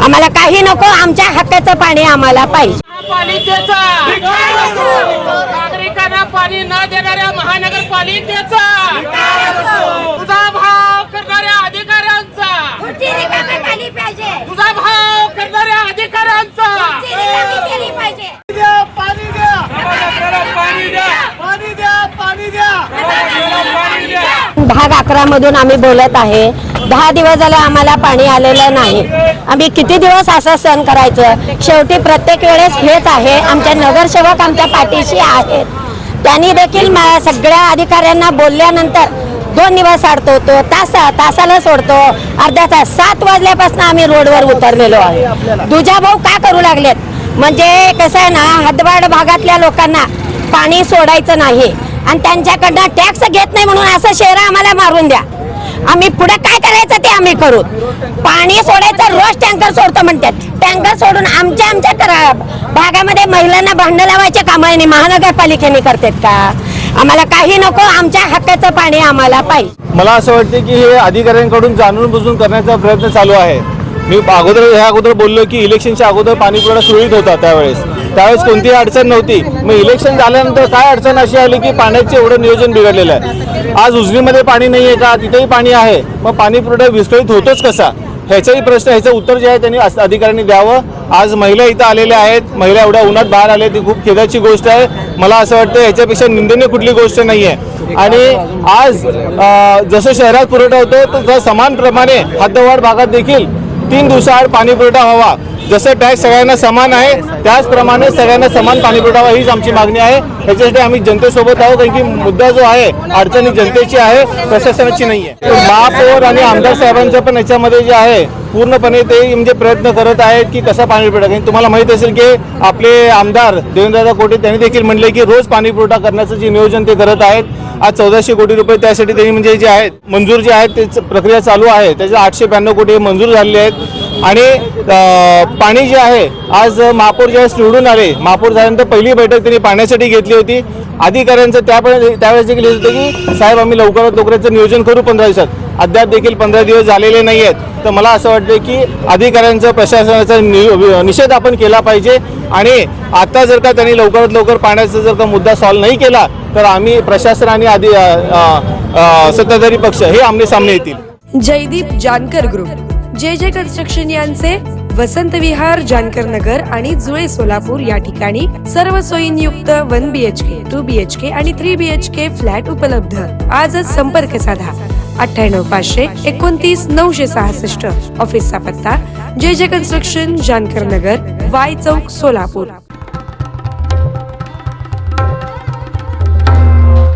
आम्हाला काही नको, आमच्या हक्काचं पाणी आम्हाला पाहिजे। नागरिकांना पाणी न देणाऱ्या महानगरपालिकेचा, तुझा भाव करणाऱ्या अधिकाऱ्यांचा, तुझा भाव करणाऱ्या अधिकाऱ्यांचा भाग 11 मधून आम्ही बोलत आहे। 10 दिवस झाले आम्हाला पाणी आलेलं नाही। आम्ही किती दिवस असं सहन करायचं? शेवटी प्रत्येक वेळेस हेच आहे। आमचे नगरसेवक आमच्या पाठीशी आहेत। त्यांनी देखील सगळ्या अधिकाऱ्यांना बोलल्यानंतर 2 दिवस अडवतो, तासाला सोडतो, अर्धा तास। 7 वाजल्यापासून आम्ही रोडवर उतरलेलो आहे। दुजाभाऊ का करू लागलेत? म्हणजे कसं आहे ना, हदवाड भागातल्या लोकांना पाणी सोडायचं नाही आणि त्यांच्याकडनं टॅक्स घेत नाही म्हणून असं शहर आम्हाला मारून द्या। आम्ही पुढे काय करायचं ते आम्ही करू। पाणी सोडायचं, रोज टँकर सोडतो म्हणतात। टँकर सोडून आमच्या भागामध्ये महिलांना भांडं लावायचे काम आहे महानगरपालिकेने करतात का? आम्हाला काही नको, आमच्या हक्काचं पाणी आम्हाला पाहिजे। मला असं वाटतं की हे अधिकाऱ्यांकडून जाणून बुजून करण्याचा प्रयत्न चालू आहे। मी अगोदर बोललो की इलेक्शनच्या अगोदर पाणी पुरवठा सुरळीत होता, त्यावेळेस कोणतीही अडचण नव्हती। मग इलेक्शन झाल्यानंतर काय अडचण अशी आली की पाण्याचे एवढं नियोजन बिघडलेलं आहे। आज उजनीमध्ये पाणी नाही आहे का? तिथेही पाणी आहे, मग पाणी पुरवठा विस्कळीत होतोच कसा? ह्याचाही प्रश्न, ह्याचं उत्तर जे आहे त्यांनी अधिकाऱ्यांनी द्यावं। आज महिला इथं आलेल्या आहेत, महिला एवढ्या उन्हात बाहेर आल्या, ती खूप खेदाची गोष्ट आहे। मला असं वाटतं ह्याच्यापेक्षा निंदनीय कुठली गोष्ट नाही आहे। आणि आज जसं शहरात पुरवठा होतो तसं समानप्रमाणे हद्दवाढ भागात देखील 3 दिवसाआड पाणी पुरवठा व्हावा। जसं टॅक्स सगळ्यांना समान आहे त्याचप्रमाणे सगळ्यांना समान पाणी पुरवठा व्हावा, हीच आमची मागणी आहे। याच्यासाठी आम्ही जनतेसोबत आहोत, कारण की मुद्दा जो आहे अडचणी जनतेची आहे, प्रशासनाची नाही आहे। महापौर आणि आमदार साहेबांचं पण याच्यामध्ये जे आहे पूर्णपणे ते म्हणजे प्रयत्न करत आहेत की कसा पाणी पुरवठा। कारण तुम्हाला माहित असेल की आपले आमदार देवेंद्रदादा कोटे त्यांनी देखील म्हणले की रोज पाणी पुरवठा करण्याचं जे नियोजन ते करत आहेत। आज 1400 कोटी रुपये त्यासाठी त्यांनी म्हणजे जे आहेत मंजूर जे आहेत ते प्रक्रिया चालू आहे। त्याचे 892 कोटी मंजूर झालेले आहेत। आणि पाणी जे आहे आज महापौर ज्यावेळेस निवडून आले, महापौर झाल्यानंतर पहिली बैठक त्यांनी पाण्यासाठी घेतली होती। अधिकाऱ्यांचं त्यावेळेस देखील येत होतं की साहेब आम्ही लवकरात लवकरचं नियोजन करू 15 दिवसात। अद्याप देखील 15 दिवस झालेले नाही आहेत। तर मला असं वाटतं की अधिकाऱ्यांचा प्रशासनाचा निषेध आपण केला पाहिजे। आणि आता जर का त्यांनी लवकरात लवकर पाण्याचा जर का मुद्दा सॉल्व्ह नाही केला तर आम्ही प्रशासन आणि सत्ताधारी पक्ष हे आमने सामने येतील। जयदीप जानकर ग्रुप, जे कन्स्ट्रक्शन यांचे वसंत विहार, जानकर नगर आणि जुळे सोलापूर या ठिकाणी सर्व सोयींयुक्त 1 BHK, 2 BHK आणि 3 BHK फ्लॅट उपलब्ध। आजच संपर्क साधा 98 500 29 966। ऑफिसचा पत्ता जे कन्स्ट्रक्शन, जानकर नगर, वाय चौक, सोलापूर।